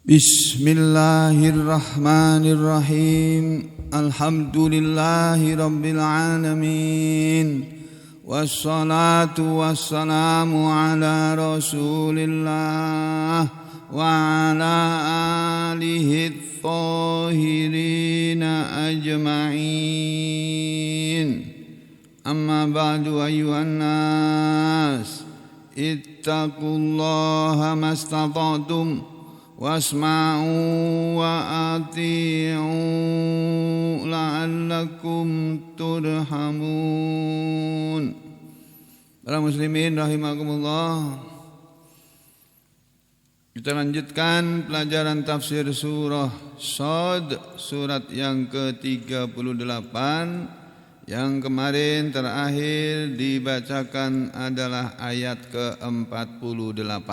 Bismillahirrahmanirrahim. Alhamdulillahi rabbil alamin. Wassalatu wassalamu ala Rasulillah wa ala alihi thahirina ajma'in. Amma ba'du ayyuhan nas, ittaqullaha mastata'tum wasma'u wa ati'u la'allakum turhamun. Para muslimin rahimakumullah, kita lanjutkan pelajaran tafsir surah Shad, surat yang ke-38. Yang kemarin terakhir dibacakan adalah ayat ke-48,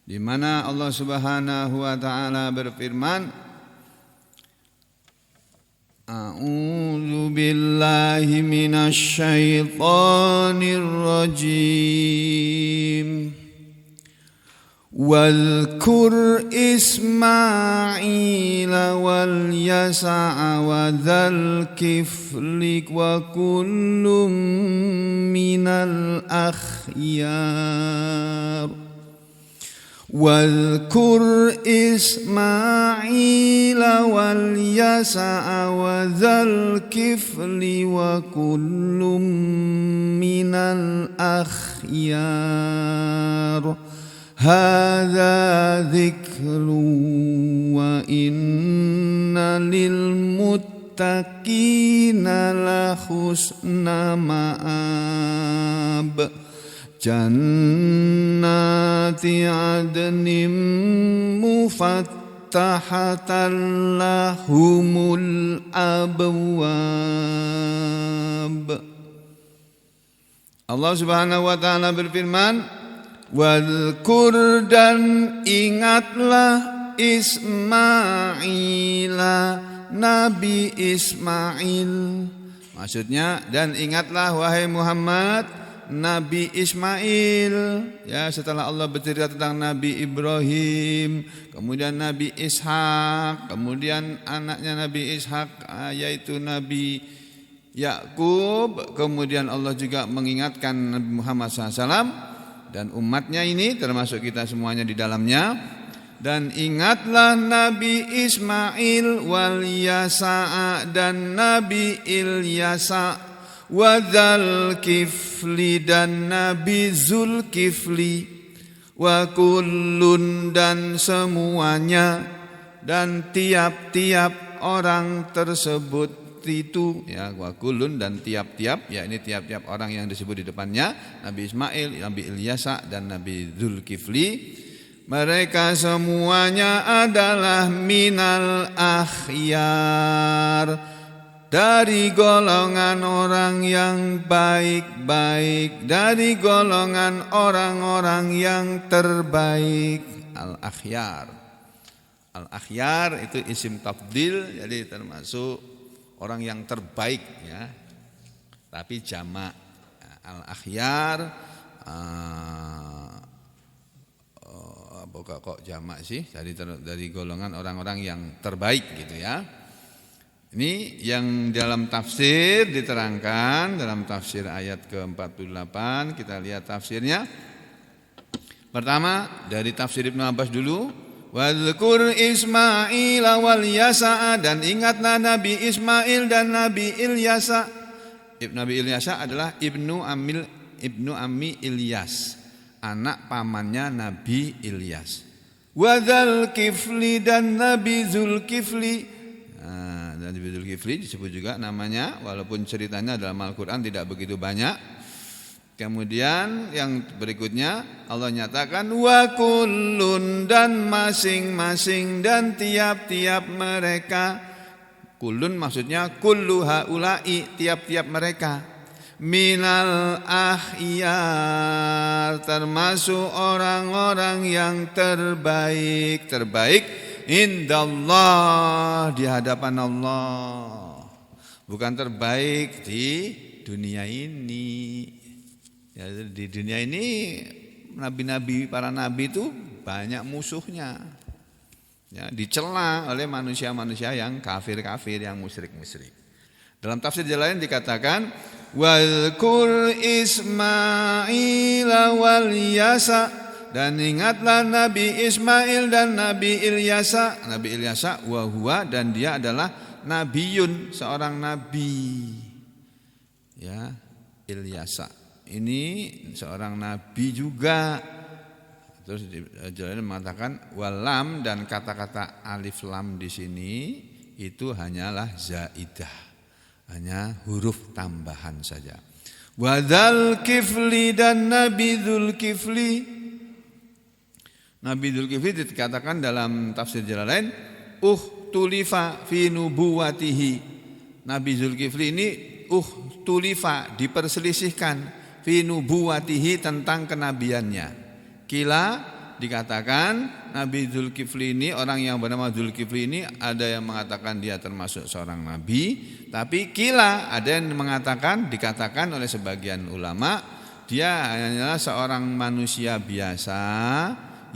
di mana Allah Subhanahu wa taala berfirman, A'udzu billahi minasy syaithanir rajim. Wadhkur Ismaila wal Yasa'a wa dzal kifli wa kullum minal akhyar. Wadhkur Ismaila wal Yasa'a wa dzal kifli wa kullum minal akhyar. Hadza dzikrun wa inna lil muttaqina la husna ma'ab. Jannati adnin mufattahatan lahumul abwab. Allah Subhanahu wa taala berfirman, wadhkur, dan ingatlah Ismaila, Nabi Ismail. Maksudnya, dan ingatlah wahai Muhammad, Nabi Ismail. Ya, setelah Allah bercerita tentang Nabi Ibrahim, kemudian Nabi Ishak, kemudian anaknya Nabi Ishak yaitu Nabi Yakub, kemudian Allah juga mengingatkan Nabi Muhammad SAW dan umatnya ini, termasuk kita semuanya di dalamnya. Dan ingatlah Nabi Ismail wal Yasa'a, dan Nabi Ilyasa, wa dzal kifli, dan Nabi Zulkifli, wa kullun, dan semuanya, dan tiap-tiap orang tersebut itu, ya, wa kullun, dan tiap-tiap, ya, ini tiap-tiap orang yang disebut di depannya, Nabi Ismail, Nabi Ilyasa, dan Nabi Zulkifli, mereka semuanya adalah minal akhyar, dari golongan orang yang baik-baik, dari golongan orang-orang yang terbaik. Al-akhyar, al-akhyar itu isim tafdil, jadi termasuk orang yang terbaik, ya, tapi jamak. Al-akhyar kok jamak sih, dari golongan orang-orang yang terbaik, gitu ya. Ini yang dalam tafsir diterangkan, dalam tafsir ayat ke-48. Kita lihat tafsirnya. Pertama dari tafsir Ibnu Abbas dulu. Wadhkur Ismaila wal Yasa'a, dan ingatlah Nabi Ismail dan Nabi Ilyasa. Nabi Ilyasa adalah ibnu Ammi Ilyas, anak pamannya Nabi Ilyas. Wadzal kifli, dan Nabi Zulkifli. Nabi Zulkifli disebut juga namanya, walaupun ceritanya dalam Al-Quran tidak begitu banyak. Kemudian yang berikutnya Allah nyatakan wa kullun, dan masing-masing, dan tiap-tiap mereka. Kullun maksudnya kullu haula'i, tiap-tiap mereka. Minal akhyar, termasuk orang-orang yang terbaik. Terbaik indallah, di hadapan Allah, bukan terbaik di dunia ini. Ya, di dunia ini nabi-nabi, para nabi itu banyak musuhnya. Ya, dicela oleh manusia-manusia yang kafir-kafir, yang musyrik-musyrik. Dalam tafsir jalan lain dikatakan Wadhkur Ismail wal Yasa, dan ingatlah Nabi Ismail dan Nabi Ilyasa. Nabi Ilyasa wa huwa, dan dia adalah nabiyun, seorang nabi. Ya, Ilyasa ini seorang nabi juga. Terus jalan mengatakan walam, dan kata-kata alif lam di sini itu hanyalah zaidah, hanya huruf tambahan saja. Wadzal kifli, dan Nabi Dzulkifli. Nabi Dzulkifli dikatakan dalam tafsir Jalalain tulifa fi nubuwatihi. Nabi Dzulkifli ini tulifa, diperselisihkan, fi nubuwatihi, tentang kenabiannya. Kila dikatakan Nabi Dzulkifli ini, orang yang bernama Dzulkifli ini, ada yang mengatakan dia termasuk seorang nabi, tapi kila ada yang mengatakan, dikatakan oleh sebagian ulama, dia hanyalah seorang manusia biasa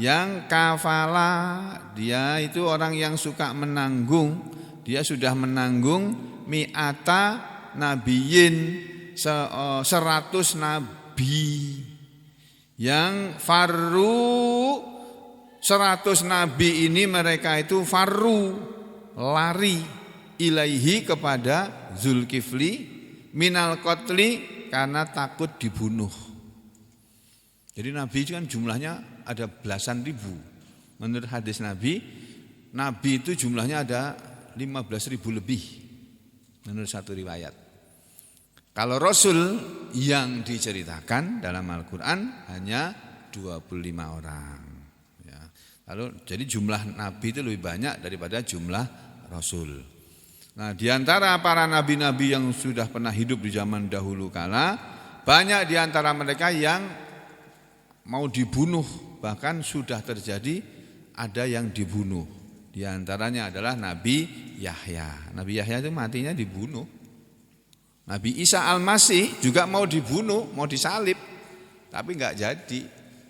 yang kafala. Dia itu orang yang suka menanggung. Dia sudah menanggung mi'ata nabiyin, 100 nabi yang farru. 100 nabi ini mereka itu farru, lari, ilaihi, kepada Dzulkifli, minal qatli, karena takut dibunuh. Jadi nabi itu kan jumlahnya ada belasan ribu. Menurut hadis nabi itu jumlahnya ada 15.000 lebih menurut satu riwayat. Kalau Rasul yang diceritakan dalam Al-Quran hanya 25 orang. Ya. Lalu jadi jumlah nabi itu lebih banyak daripada jumlah Rasul. Nah, di antara para nabi-nabi yang sudah pernah hidup di zaman dahulu kala, banyak di antara mereka yang mau dibunuh, bahkan sudah terjadi ada yang dibunuh. Di antaranya adalah Nabi Yahya. Nabi Yahya itu matinya dibunuh. Nabi Isa Al-Masih juga mau dibunuh, mau disalib, tapi enggak jadi.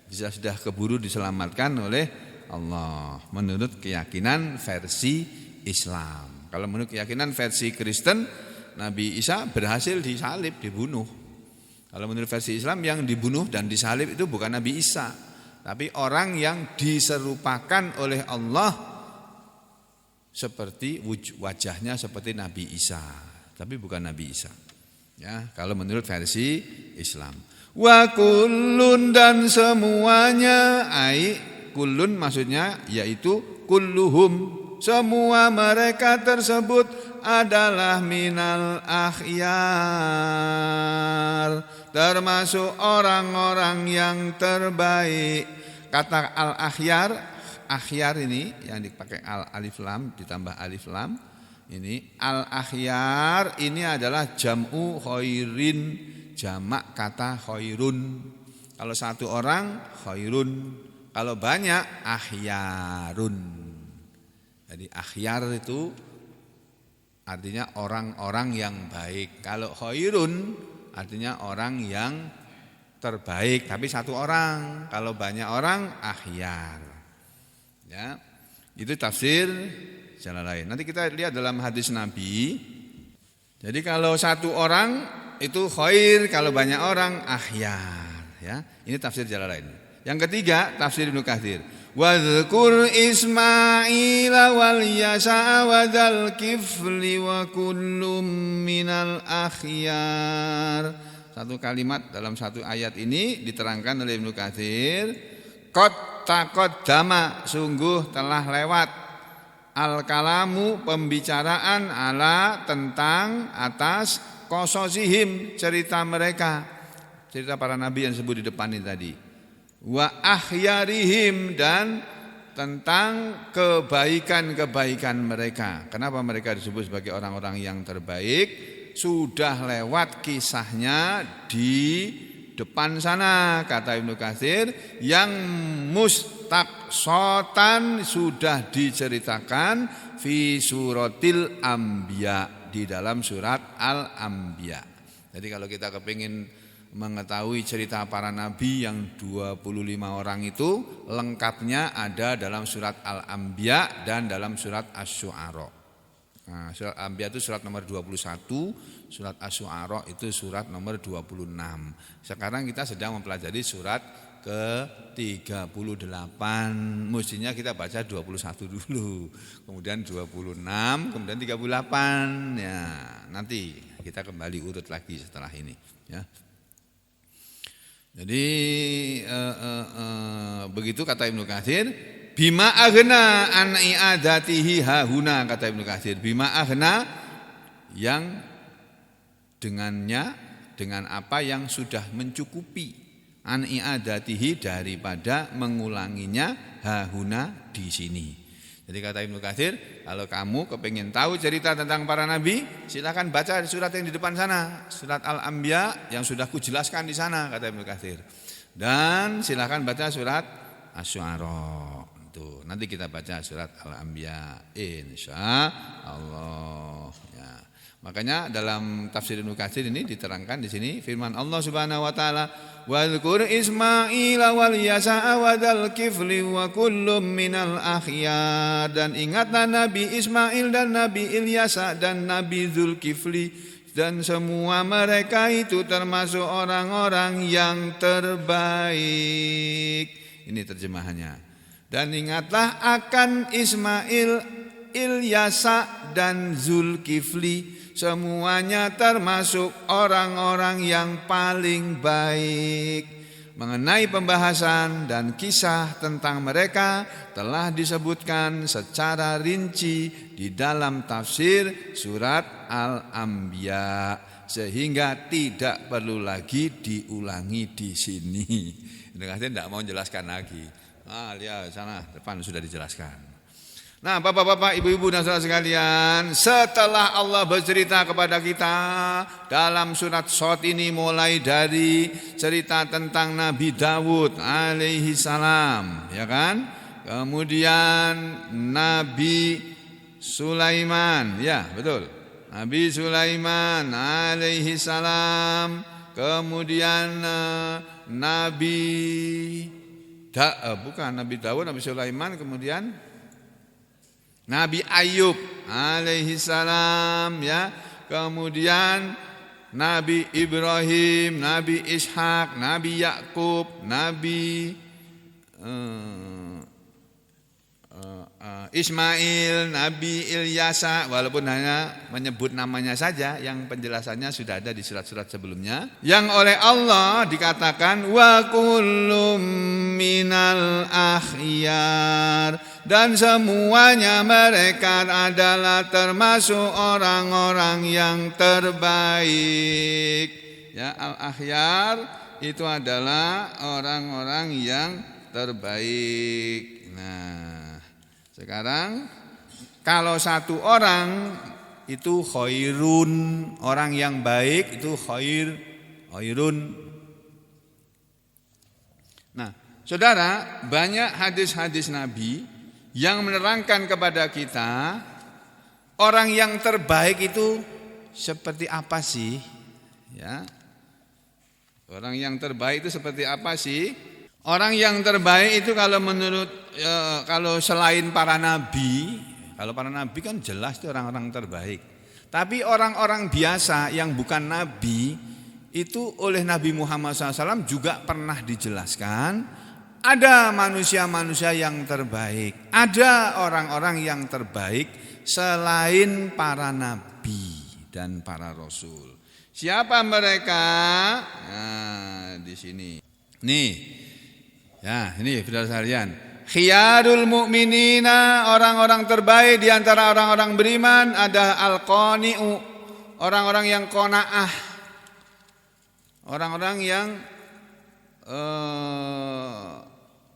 Bisa sudah keburu diselamatkan oleh Allah menurut keyakinan versi Islam. Kalau menurut keyakinan versi Kristen, Nabi Isa berhasil disalib, dibunuh. Kalau menurut versi Islam, yang dibunuh dan disalib itu bukan Nabi Isa, tapi orang yang diserupakan oleh Allah seperti wajahnya seperti Nabi Isa, tapi bukan Nabi Isa. Ya, kalau menurut versi Islam. Wa kullun, dan semuanya, kullun maksudnya yaitu kulluhum, semua mereka tersebut adalah minal akhyar, termasuk orang-orang yang terbaik. Kata al-akhyar, akhyar ini yang dipakai alif lam ditambah alif lam, ini al-akhyar ini adalah jam'u khairin, jamak kata khairun. Kalau satu orang khairun, kalau banyak akhyarun. Jadi akhyar itu artinya orang-orang yang baik. Kalau khairun artinya orang yang terbaik, tapi satu orang. Kalau banyak orang akhyar. Ya. Itu tafsir jalan lain. Nanti kita lihat dalam hadis Nabi. Jadi kalau satu orang itu khair, kalau banyak orang akhyar. Ya. Ini tafsir jalan lain. Yang ketiga tafsir Ibnu Katsir. Wadhkur Ismail wal Yasa wa dzal kifli wa kullum minal akhyar. Satu kalimat dalam satu ayat ini diterangkan oleh Ibnu Katsir. Qad taqaddama, sungguh telah lewat, al-kalamu, pembicaraan, ala, tentang, atas, qasasihim, cerita mereka, cerita para nabi yang disebut di depan ini tadi. Wa akhyarihim, dan tentang kebaikan-kebaikan mereka. Kenapa mereka disebut sebagai orang-orang yang terbaik? Sudah lewat kisahnya di depan sana, kata Ibnu Katsir, yang mustaqsotan sudah diceritakan fi suratil Anbiya, di dalam surat Al-Anbiya. Jadi kalau kita kepingin mengetahui cerita para nabi yang 25 orang itu lengkapnya ada dalam surat Al-Anbiya dan dalam surat Asy-Syu'ara. Nah, surat Al-Anbiya itu surat nomor 21, surat Asy-Syu'ara itu surat nomor 26. Sekarang kita sedang mempelajari surat ke-38. Mestinya kita baca 21 dulu, kemudian 26, kemudian 38. Ya, nanti kita kembali urut lagi setelah ini, ya. Jadi begitu kata Ibnu Katsir, bima aghna an i'adatihi hahuna, kata Ibnu Katsir. Bima aghna, yang dengannya, dengan apa yang sudah mencukupi, an i'adatihi, daripada mengulanginya hahuna, di sini. Jadi kata Ibnu Katsir, kalau kamu kepingin tahu cerita tentang para nabi, silakan baca surat yang di depan sana, surat Al-Anbiya yang sudah kujelaskan di sana, kata Ibnu Katsir. Dan silakan baca surat Asy-Syu'ara. Tuh, nanti kita baca surat Al-Anbiya insyaallah, ya. Makanya dalam tafsir Ibnu Katsir ini diterangkan di sini firman Allah Subhanahu wa taala, "Wadhkur Ismaila wal Yasa'a wa dzal kifli wa kullum minal akhyar." Dan ingatlah Nabi Ismail dan Nabi Ilyasa dan Nabi Dzulkifli, dan semua mereka itu termasuk orang-orang yang terbaik. Ini terjemahannya. Dan ingatlah akan Ismail, Ilyasa dan Dzulkifli, semuanya termasuk orang-orang yang paling baik. Mengenai pembahasan dan kisah tentang mereka telah disebutkan secara rinci di dalam tafsir surat Al-Anbiya, sehingga tidak perlu lagi diulangi di sini. Ini tidak mau jelaskan lagi. Lihat sana depan sudah dijelaskan. Nah, bapak-bapak, ibu-ibu dan saudara sekalian, setelah Allah bercerita kepada kita dalam surat Shad ini, mulai dari cerita tentang Nabi Dawud alaihi salam, ya kan? Kemudian Nabi Sulaiman, ya betul, Nabi Sulaiman alaihi salam. Kemudian Nabi Dawud, Nabi Sulaiman, kemudian Nabi Ayub alaihi salam, ya. Kemudian Nabi Ibrahim, Nabi Ishak, Nabi Yakub, Nabi Ismail, Nabi Ilyasa, walaupun hanya menyebut namanya saja, yang penjelasannya sudah ada di surat-surat sebelumnya, yang oleh Allah dikatakan wa kullum minal akhyar, dan semuanya mereka adalah termasuk orang-orang yang terbaik. Ya, al-akhyar itu adalah orang-orang yang terbaik. Nah, sekarang kalau satu orang itu khairun, orang yang baik itu khairun. Nah, saudara, banyak hadis-hadis Nabi yang menerangkan kepada kita orang yang terbaik itu seperti apa sih? Ya. Orang yang terbaik itu seperti apa sih? Orang yang terbaik itu kalau menurut kalau selain para nabi, kalau para nabi kan jelas itu orang-orang terbaik. Tapi orang-orang biasa yang bukan nabi itu oleh Nabi Muhammad SAW juga pernah dijelaskan, ada manusia-manusia yang terbaik, ada orang-orang yang terbaik selain para nabi dan para rasul. Siapa mereka? Nah, di sini. Nih. Ya, ini saudara sekalian. Khiyarul mu'minina, orang-orang terbaik di antara orang-orang beriman ada al-qani'u, orang-orang yang qanaah. Orang-orang yang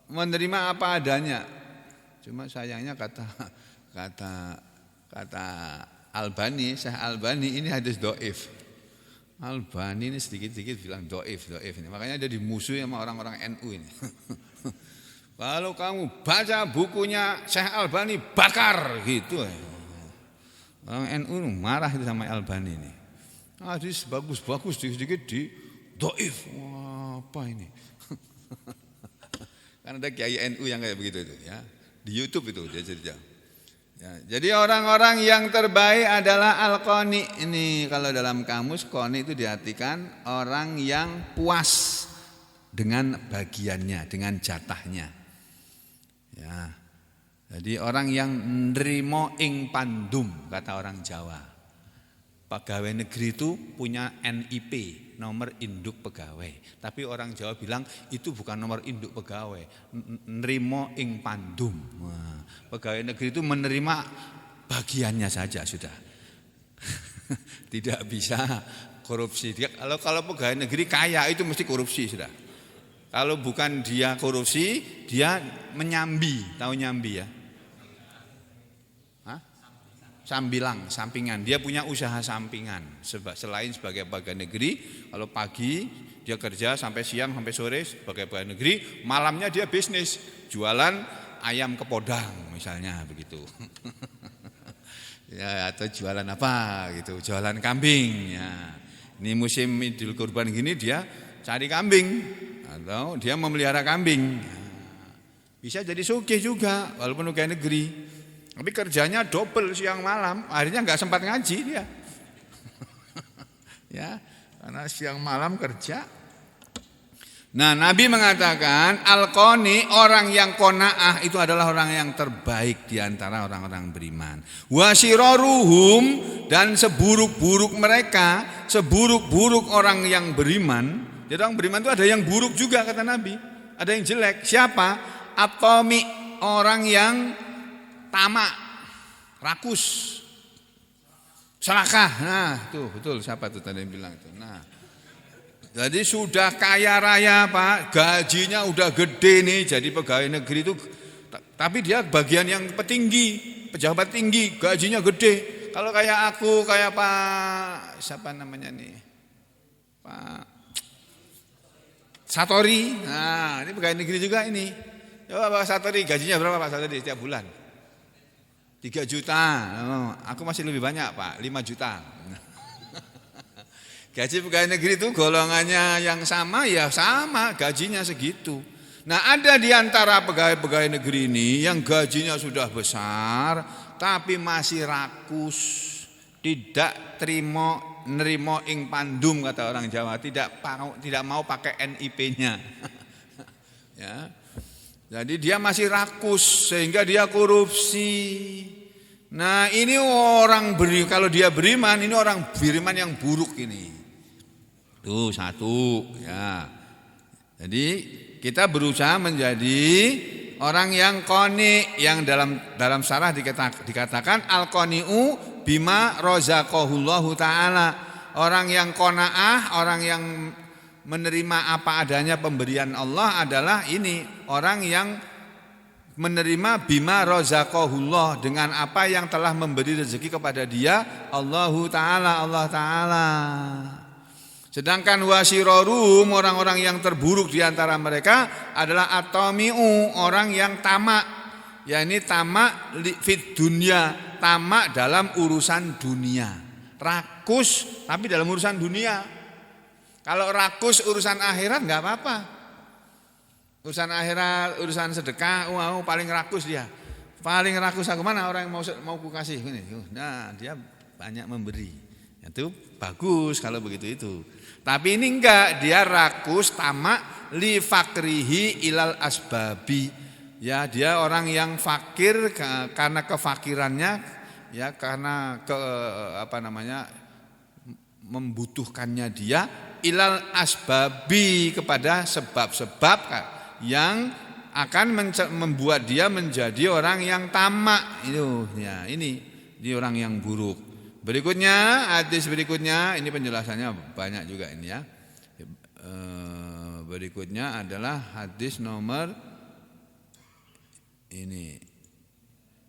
menerima apa adanya. Cuma sayangnya kata Albani, Syekh Albani ini hadis dhaif. Albani ini sedikit-sedikit bilang dhaif ini. Makanya dia dimusuhi sama orang-orang NU ini. Kalau kamu baca bukunya Syekh Albani, bakar gitu. Orang NU marah itu sama Albani ini. Hadis bagus-bagus sedikit-sedikit Dhaif. Wah, apa ini? Kan ada kiai NU yang kayak begitu itu ya. Di YouTube itu dia cerita. Ya, jadi orang-orang yang terbaik adalah al-qani. Ini kalau dalam kamus qani itu diartikan orang yang puas dengan bagiannya, dengan jatahnya. Ya. Jadi orang yang nrimo ing pandum kata orang Jawa. Pegawai negeri itu punya NIP, nomor induk pegawai. Tapi orang Jawa bilang itu bukan nomor induk pegawai, nrimo ing pandum. Nah, pegawai negeri itu menerima bagiannya saja sudah. Tidak bisa korupsi. Kalau pegawai negeri kaya itu mesti korupsi sudah. Kalau bukan dia korupsi, dia menyambi, tahu nyambi ya? Sambilang, sampingan. Dia punya usaha sampingan. Selain sebagai pegawai negeri, kalau pagi dia kerja sampai siang sampai sore sebagai pegawai negeri, malamnya dia bisnis, jualan ayam kepodang misalnya begitu. Ya, atau jualan apa gitu, jualan kambing ya. Ini musim Idul Kurban gini dia cari kambing atau dia memelihara kambing. Bisa jadi sugih juga walaupun pegawai negeri. Tapi kerjanya double siang malam, akhirnya nggak sempat ngaji dia. Ya, karena siang malam kerja. Nah, Nabi mengatakan al-qani, orang yang qanaah itu adalah orang yang terbaik di antara orang-orang beriman. Wa syiraruhum, dan seburuk-buruk mereka, seburuk-buruk orang yang beriman. Jadi orang beriman itu ada yang buruk juga kata Nabi, ada yang jelek. Siapa? Atomi, orang yang tamak, rakus, serakah. Nah, tuh betul siapa tuh tadi yang bilang itu. Nah, jadi sudah kaya raya Pak, gajinya udah gede nih jadi pegawai negeri itu, tapi dia bagian yang petinggi, pejabat tinggi, gajinya gede. Kalau kayak aku, kayak Pak siapa namanya nih, Pak Satori. Nah, ini pegawai negeri juga ini. Coba Pak Satori, gajinya berapa Pak Satori setiap bulan? 3 juta, aku masih lebih banyak Pak, 5 juta. Gaji pegawai negeri itu golongannya yang sama ya sama, gajinya segitu. Nah, ada di antara pegawai-pegawai negeri ini yang gajinya sudah besar tapi masih rakus, tidak nerimo ing pandum kata orang Jawa, tidak mau pakai NIP-nya. Ya. Jadi dia masih rakus sehingga dia korupsi. Nah, ini orang kalau dia beriman, ini orang beriman yang buruk ini. Tuh satu ya. Jadi kita berusaha menjadi orang yang qani, yang dalam syarah dikatakan al-qani'u bima razaqahullahu taala. Orang yang qanaah, orang yang menerima apa adanya pemberian Allah adalah ini, orang yang menerima bima razaqahullah, dengan apa yang telah memberi rezeki kepada dia Allah Ta'ala. Sedangkan wasirarum, orang-orang yang terburuk di antara mereka adalah atomiu, orang yang tamak, yakni tamak fit dunya, tamak dalam urusan dunia, rakus tapi dalam urusan dunia. Kalau rakus urusan akhirat nggak apa-apa. Urusan akhirat, urusan sedekah, paling rakus dia. Paling rakus aku, mana orang yang mau ku kasih ini. Nah, dia banyak memberi. Itu bagus kalau begitu itu. Tapi ini enggak, dia rakus tamak li fakrihi ilal asbabi. Ya, dia orang yang fakir karena kefakirannya, ya karena membutuhkannya dia, ilal asbabi, kepada sebab-sebab yang akan membuat dia menjadi orang yang tamak. Itu ya, ini orang yang buruk. Berikutnya, hadis berikutnya, ini penjelasannya banyak juga ini ya. Berikutnya adalah hadis nomor ini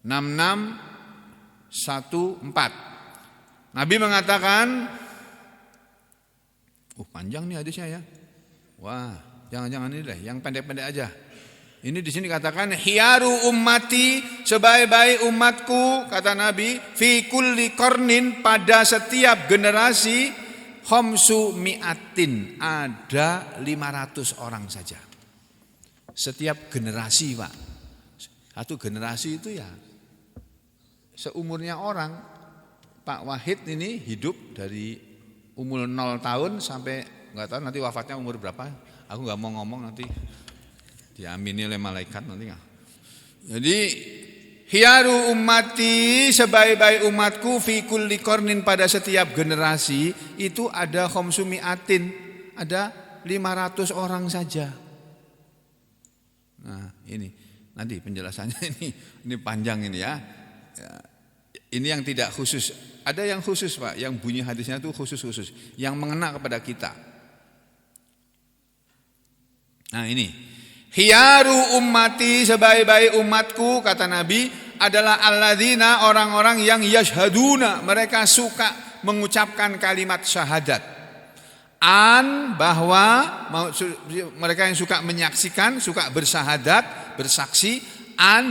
6614. Nabi mengatakan, panjang nih hadisnya ya. Wah, jangan-jangan ini deh, yang pendek-pendek aja. Ini di sini katakan hiyaru ummati, sebaik-baik umatku kata Nabi, fi kulli qarnin, pada setiap generasi, khamsu mi'atin, ada 500 orang saja. Setiap generasi, Pak. Satu generasi itu ya seumurnya orang. Pak Wahid ini hidup dari umur 0 tahun sampai enggak tahu nanti wafatnya umur berapa. Aku enggak mau ngomong, nanti diamini oleh malaikat nanti enggak. Jadi khiyaru ummati, sebaik-baik umatku, fi kulli qarnin, pada setiap generasi itu ada khamsu mi'atin, ada 500 orang saja. Nah, ini nanti penjelasannya ini panjang ini ya. Ini yang tidak khusus. Ada yang khusus, Pak, yang bunyi hadisnya itu khusus-khusus, yang mengena kepada kita. Nah, ini khiyaru ummati, sebaik-baik umatku, kata Nabi, adalah alladzina, orang-orang yang yashhaduna, mereka suka mengucapkan kalimat syahadat. Bahwa mereka yang suka menyaksikan, suka bersyahadat, bersaksi,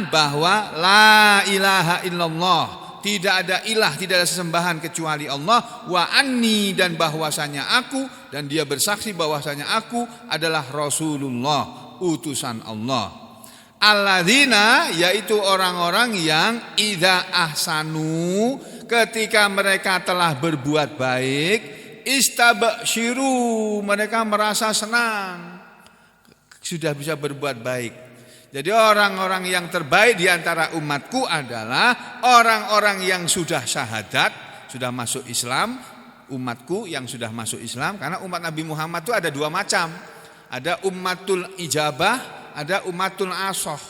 bahwa la ilaha illallah, tidak ada ilah, tidak ada sesembahan kecuali Allah, wa anni, dan bahwasanya aku, dan dia bersaksi bahwasanya aku adalah Rasulullah, utusan Allah. Alladzina, yaitu orang-orang yang idza ahsanu, ketika mereka telah berbuat baik, istabsyiru, mereka merasa senang sudah bisa berbuat baik. Jadi orang-orang yang terbaik di antara umatku adalah orang-orang yang sudah syahadat, sudah masuk Islam. Umatku yang sudah masuk Islam, karena umat Nabi Muhammad itu ada 2 macam. Ada ummatul ijabah, ada ummatul asoh.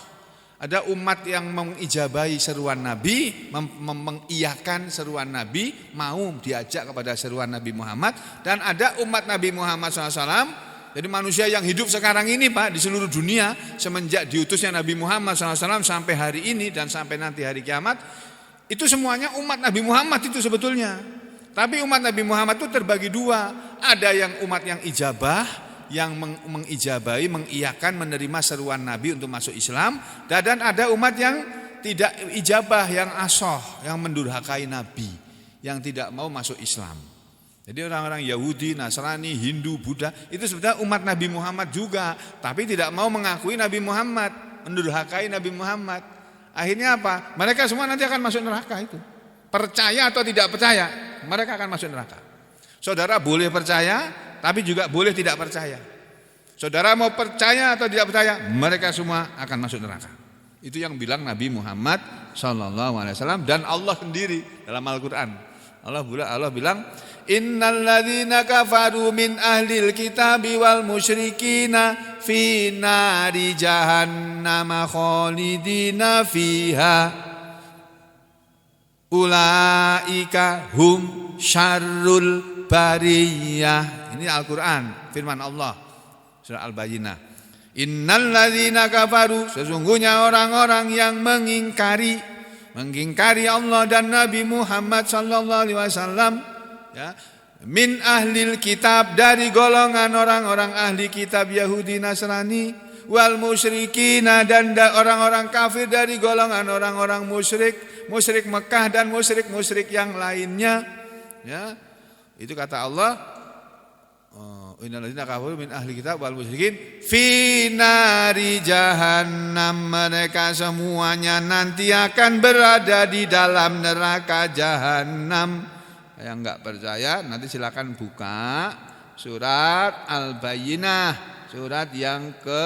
Ada umat yang mengijabahi seruan Nabi, mengiyakan seruan Nabi, mau diajak kepada seruan Nabi Muhammad. Dan ada umat Nabi Muhammad SAW, jadi manusia yang hidup sekarang ini, Pak, di seluruh dunia, semenjak diutusnya Nabi Muhammad SAW sampai hari ini dan sampai nanti hari kiamat, itu semuanya umat Nabi Muhammad itu sebetulnya. Tapi umat Nabi Muhammad itu terbagi 2. Ada yang umat yang ijabah, yang mengijabahi, mengiyakan, menerima seruan Nabi untuk masuk Islam. Dan ada umat yang tidak ijabah, yang asoh, yang mendurhakai Nabi, yang tidak mau masuk Islam. Jadi orang-orang Yahudi, Nasrani, Hindu, Buddha, itu sebetulnya umat Nabi Muhammad juga, tapi tidak mau mengakui Nabi Muhammad, mendurhakai Nabi Muhammad. Akhirnya apa? Mereka semua nanti akan masuk neraka itu. Percaya atau tidak percaya, mereka akan masuk neraka. Saudara boleh percaya, tapi juga boleh tidak percaya. Saudara mau percaya atau tidak percaya, mereka semua akan masuk neraka. Itu yang bilang Nabi Muhammad SAW dan Allah sendiri dalam Al-Quran. Allah bilang, innal ladzina kafaru min ahlil kitabi wal musyrikina fi nari jahannam khalidina fiha ulaika hum syarrul bariyah. Ini Al-Quran, firman Allah, surah Al-Bayyinah. Innal ladzina kafaru, sesungguhnya orang-orang yang mengingkari Allah dan Nabi Muhammad sallallahu alaihi wasallam, ya, min ahlil kitab, dari golongan orang-orang ahli kitab Yahudi Nasrani, wal musyrikina, dan orang-orang kafir dari golongan orang-orang musyrik Mekah dan musyrik yang lainnya, ya. Itu kata Allah, innalladzina kafaru min ahli kitab wal musyrikin fi nari jahannam, mereka semuanya nanti akan berada di dalam neraka jahanam. Yang enggak percaya nanti silakan buka surat Al-Bayyinah, surat yang ke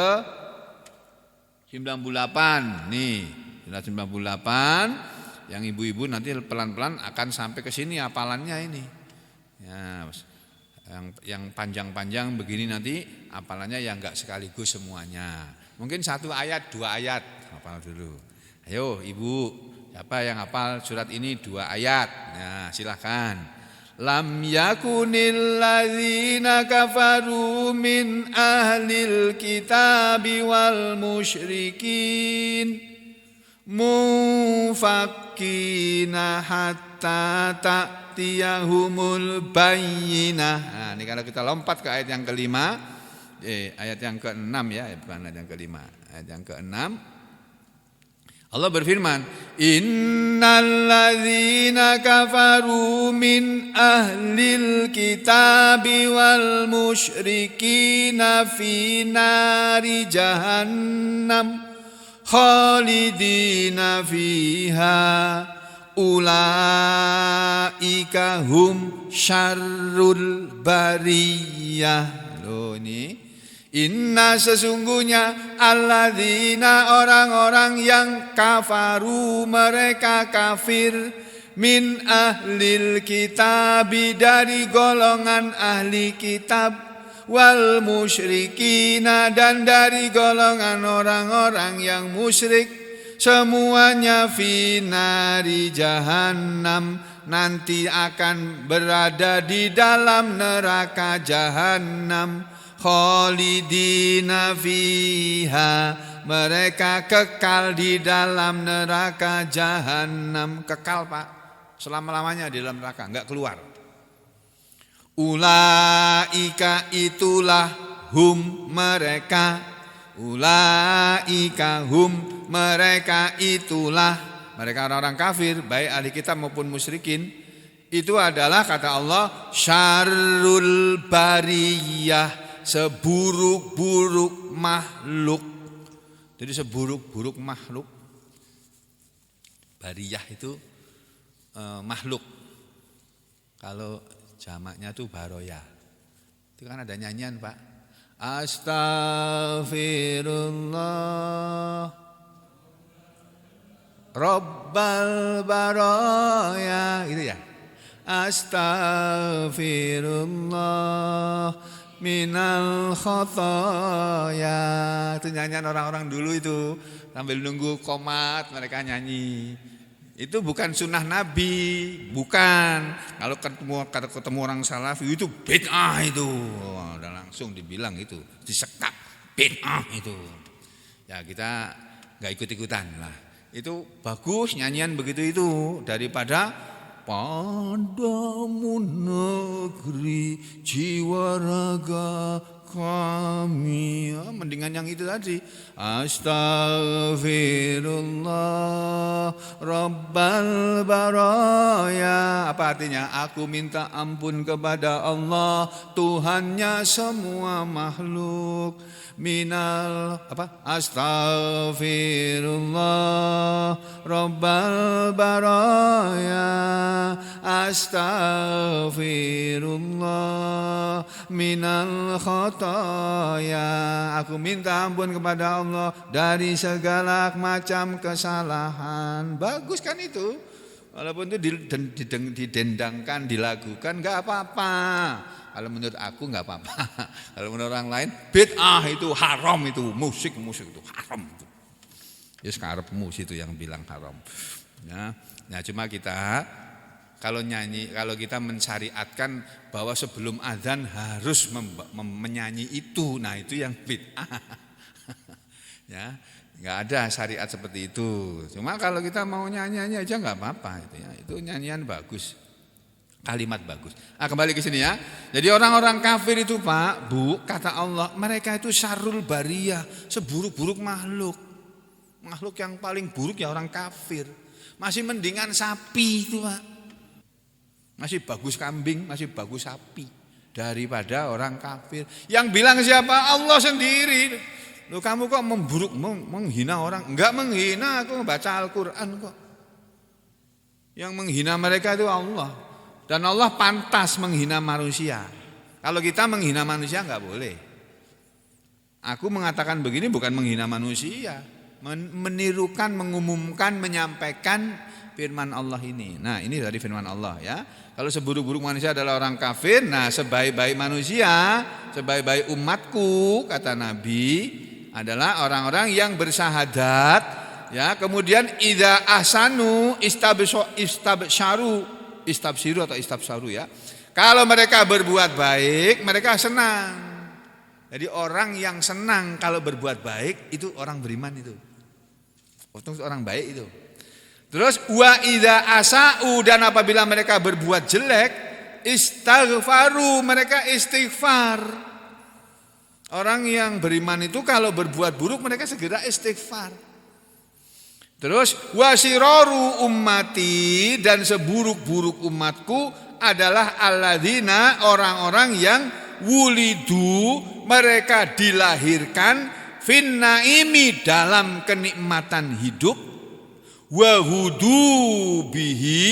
98. Nih, surat 98 yang ibu-ibu nanti pelan-pelan akan sampai ke sini hafalannya ini. Ya, yang panjang-panjang begini nanti hafalannya yang enggak sekaligus semuanya. Mungkin 1 ayat, 2 ayat hafal dulu. Ayo ibu, siapa yang hafal surat ini 2 ayat? Nah, silahkan. Lam yakunil ladzina kafaru min ahlil kitabi wal musyrikin mufakkina hatta ta'tiyahumul bayyinah. Nah, ini kalau kita lompat ke ayat yang kelima, ayat yang ke-6 ya, bukan ayat yang kelima, ayat yang ke-6. Allah berfirman, innalladzina kafaru min ahlil kitabi wal musyrikina fi nari jahannam khalidina fiha ulaika hum syarrul bariyah. Loh ini, inna sesungguhnya alladzina orang-orang yang kafaru mereka kafir min ahlil kitabi dari golongan ahli kitab wal musyrikina dan dari golongan orang-orang yang musyrik semuanya finari jahannam nanti akan berada di dalam neraka jahannam khalidina fiha mereka kekal di dalam neraka jahannam. Kekal Pak, selama-lamanya di dalam neraka, enggak keluar. Ulaika itulah hum mereka, ulaika hum mereka itulah, mereka orang-orang kafir baik ahli kitab maupun musyrikin, itu adalah kata Allah syarrul bariyah, seburuk-buruk makhluk. Jadi seburuk-buruk makhluk, bariyah itu makhluk. Kalau jamaknya itu baroya. Itu kan ada nyanyian Pak. Astaghfirullah Rabbal baroya, gitu ya. Astaghfirullah minal khotoya. Itu nyanyian orang-orang dulu itu, sambil nunggu qomat mereka nyanyi. Itu bukan sunnah Nabi, bukan. Kalau ketemu orang salafi itu bid'ah itu. Udah langsung dibilang itu, disekap bid'ah itu. Ya kita enggak ikut-ikutan lah. Itu bagus nyanyian begitu itu daripada padamu negeri jiwa raga kami. Mendingan yang itu tadi. Astaghfirullah Rabbal baraya. Apa artinya? Aku minta ampun kepada Allah, Tuhannya semua makhluk. Minal apa? Astaghfirullah Rabbal baraya. Astaghfirullah minal khotoya. Aku minta ampun kepada Allah dari segala macam kesalahan. Bagus kan itu? Walaupun itu didendangkan, dilakukan, enggak apa-apa. Kalau menurut aku enggak apa-apa. Kalau menurut orang lain bid'ah itu haram itu, musik itu haram itu. Ya sekarang musik itu yang bilang haram. Ya, nah cuma kita kalau nyanyi, kalau kita mensyariatkan bahwa sebelum azan harus menyanyi itu, nah itu yang bid'ah. Ya, enggak ada syariat seperti itu. Cuma kalau kita mau nyanyi aja enggak apa-apa itu ya. Itu nyanyian bagus. Kalimat bagus. Kembali ke sini ya. Jadi orang-orang kafir itu Pak, Bu, kata Allah, mereka itu syarrul bariyah, seburuk-buruk makhluk. Makhluk yang paling buruk ya orang kafir. Masih mendingan sapi itu Pak. Masih bagus kambing, masih bagus sapi daripada orang kafir. Yang bilang siapa? Allah sendiri. Loh kamu kok menghina orang? Enggak menghina, aku baca Al-Qur'an kok. Yang menghina mereka itu Allah. Dan Allah pantas menghina manusia. Kalau kita menghina manusia enggak boleh. Aku mengatakan begini bukan menghina manusia, menirukan, mengumumkan, menyampaikan firman Allah ini. Nah, ini dari firman Allah ya. Kalau seburuk-buruk manusia adalah orang kafir, nah sebaik-baik manusia, sebaik-baik umatku kata Nabi adalah orang-orang yang bersahadat ya, kemudian idza ahsanu istabshiru atau istabsharu ya. Kalau mereka berbuat baik, mereka senang. Jadi orang yang senang kalau berbuat baik itu orang beriman itu. Itu orang baik itu. Terus wa idza asau, dan apabila mereka berbuat jelek, istaghfaru, mereka istighfar. Orang yang beriman itu kalau berbuat buruk mereka segera istighfar. Terus wasiroru ummati, dan seburuk-buruk umatku adalah alladzina, orang-orang yang wulidu, mereka dilahirkan finnaimi, dalam kenikmatan hidup, wahudu bihi,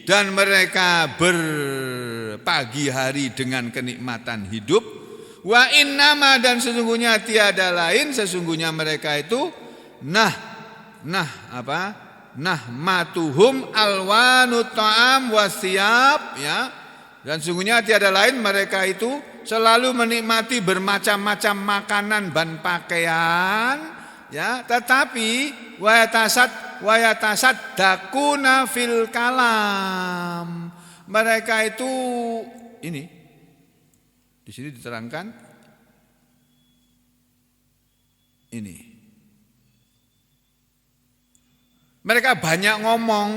dan mereka berpagi hari dengan kenikmatan hidup, wa innama, dan sesungguhnya tiada lain, sesungguhnya mereka itu matuhum alwanut ta'am wasiyab, ya. Dan sesungguhnya tiada lain, mereka itu selalu menikmati bermacam-macam makanan dan pakaian, ya. Tetapi wayatasad dakuna fil kalam, mereka itu ini di sini diterangkan ini. Mereka banyak ngomong,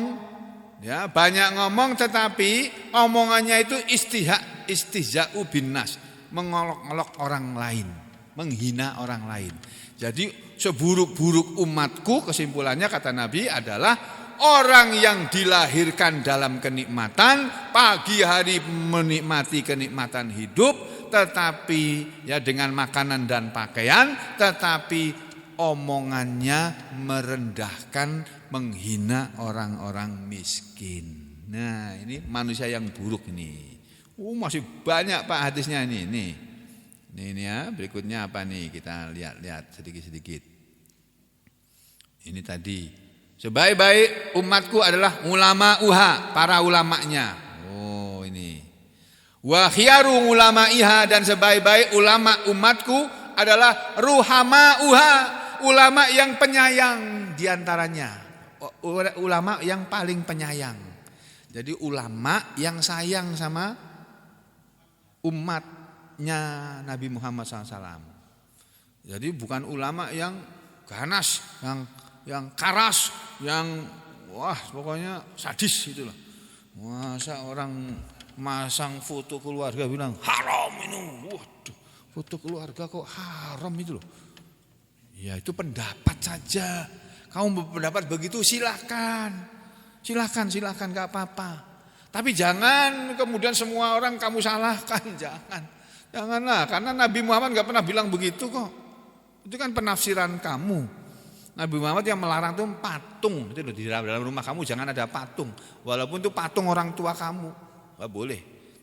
ya, banyak ngomong, tetapi omongannya itu istihza'u binnas, mengolok-olok orang lain, menghina orang lain. Jadi seburuk-buruk umatku, kesimpulannya kata Nabi adalah orang yang dilahirkan dalam kenikmatan, pagi hari menikmati kenikmatan hidup, tetapi ya dengan makanan dan pakaian, tetapi omongannya merendahkan, menghina orang-orang miskin. Nah, ini manusia yang buruk ini. Masih banyak Pak hadisnya ini. Ini ya, berikutnya apa nih? Kita lihat sedikit-sedikit. Ini tadi, sebaik-baik umatku adalah ulama uha, para ulamanya. Oh, ini. Wa khiyaru ulamaiha, dan sebaik-baik ulama umatku adalah ruhama uha, ulama yang penyayang diantaranya, ulama yang paling penyayang. Jadi ulama yang sayang sama umatnya Nabi Muhammad SAW. Jadi bukan ulama yang ganas, yang karas, yang pokoknya sadis itulah. Masa orang masang foto keluarga bilang haram ini, waduh, foto keluarga kok haram itu loh. Ya itu pendapat saja. Kamu berpendapat begitu silakan gak apa-apa. Tapi jangan kemudian semua orang kamu salahkan, janganlah. Karena Nabi Muhammad gak pernah bilang begitu kok. Itu kan penafsiran kamu. Nabi Muhammad yang melarang itu patung. Itu di dalam rumah kamu jangan ada patung. Walaupun itu patung orang tua kamu, gak boleh.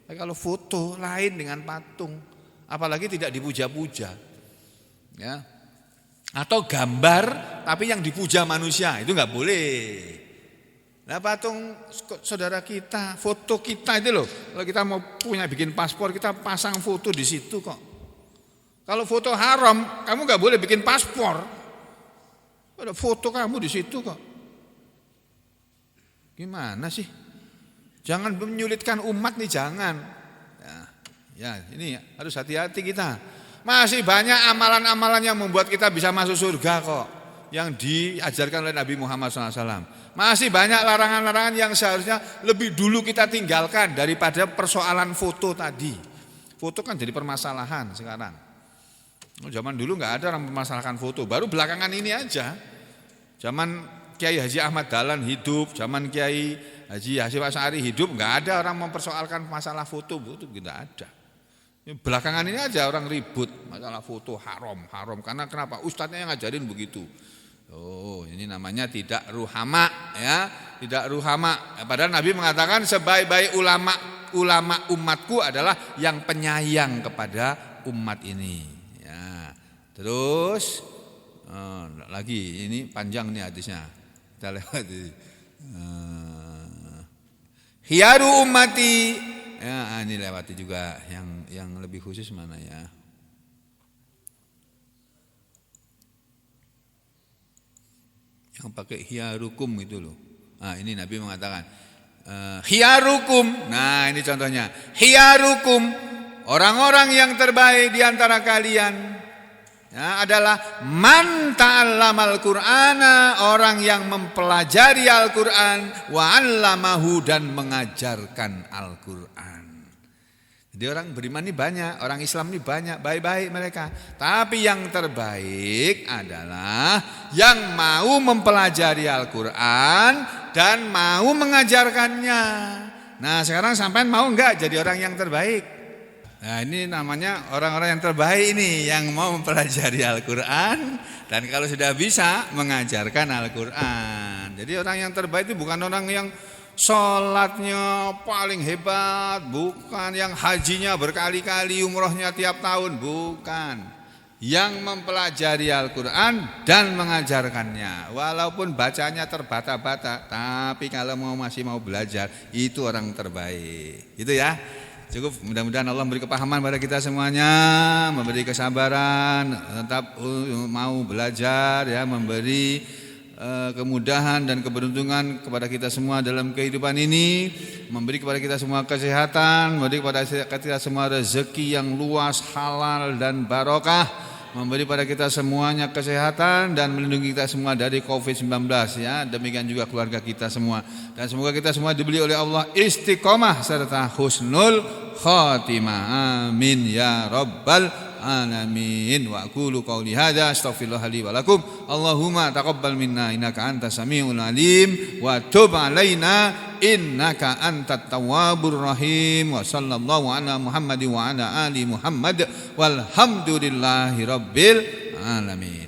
Tapi kalau foto lain dengan patung, apalagi tidak dipuja-puja, ya. Atau gambar tapi yang dipuja manusia, itu nggak boleh. Nah, patung saudara kita, foto kita itu loh. Kalau kita mau bikin paspor, kita pasang foto di situ kok. Kalau foto haram, kamu nggak boleh bikin paspor. Ada foto kamu di situ kok. Gimana sih? Jangan menyulitkan umat nih, jangan. Ya ini harus hati-hati kita. Masih banyak amalan-amalan yang membuat kita bisa masuk surga kok, yang diajarkan oleh Nabi Muhammad SAW. Masih banyak larangan-larangan yang seharusnya lebih dulu kita tinggalkan daripada persoalan foto tadi. Foto kan jadi permasalahan sekarang. Zaman dulu nggak ada orang mempermasalahkan foto, baru belakangan ini aja. Zaman Kiai Haji Ahmad Dahlan hidup, zaman Kiai Haji Hasyim Asy'ari hidup, nggak ada orang mempersoalkan masalah foto, nggak ada. Belakangan ini aja orang ribut masalah foto haram karena kenapa? Ustadznya yang ngajarin begitu. Oh, ini namanya tidak ruhama, ya, tidak ruhama. Padahal Nabi mengatakan sebaik-baik ulama umatku adalah yang penyayang kepada umat ini. Ya, terus lagi ini panjang nih hadisnya. Kita lewati. Khiyaru ummati. Ya, ini lewati juga yang lebih khusus mana ya? Yang pakai khiyarukum itu loh. Nah, ini Nabi mengatakan khiyarukum. Nah, ini contohnya. Khiyarukum, orang-orang yang terbaik di antara kalian, ya, adalah man ta'allamal Qur'ana, orang yang mempelajari Al-Qur'an, wa 'allamahu, dan mengajarkan Al-Qur'an. Jadi Jadi orang beriman ini banyak, orang Islam ini banyak, baik-baik mereka. Tapi yang terbaik adalah yang mau mempelajari Al-Quran dan mau mengajarkannya. Nah sekarang sampean mau enggak jadi orang yang terbaik? Nah ini namanya orang-orang yang terbaik ini, yang mau mempelajari Al-Quran dan kalau sudah bisa mengajarkan Al-Quran. Jadi orang yang terbaik itu bukan orang yang sholatnya paling hebat, bukan yang hajinya berkali-kali, umrohnya tiap tahun, bukan. Yang mempelajari Al-Quran dan mengajarkannya, walaupun bacanya terbata-bata, tapi kalau masih mau belajar, itu orang terbaik. Gitu ya. Cukup, mudah-mudahan Allah memberi kepahaman pada kita semuanya, memberi kesabaran, tetap mau belajar ya, memberi kemudahan dan keberuntungan kepada kita semua dalam kehidupan ini, memberi kepada kita semua kesehatan, memberi kepada kita semua rezeki yang luas, halal dan barokah, memberi pada kita semuanya kesehatan dan melindungi kita semua dari COVID-19 ya. Demikian juga keluarga kita semua, dan semoga kita semua diberi oleh Allah istiqomah serta husnul khatimah. Amin ya rabbal alamin. Wa aqulu qauli hadza astaghfirullah li wa lakum. Allahumma taqabbal minna innaka antas samiul alim wa tub alaina innaka antat tawwabur rahim. Wa sallallahu ala Muhammadin wa ala ali Muhammad walhamdulillahi rabbil alamin.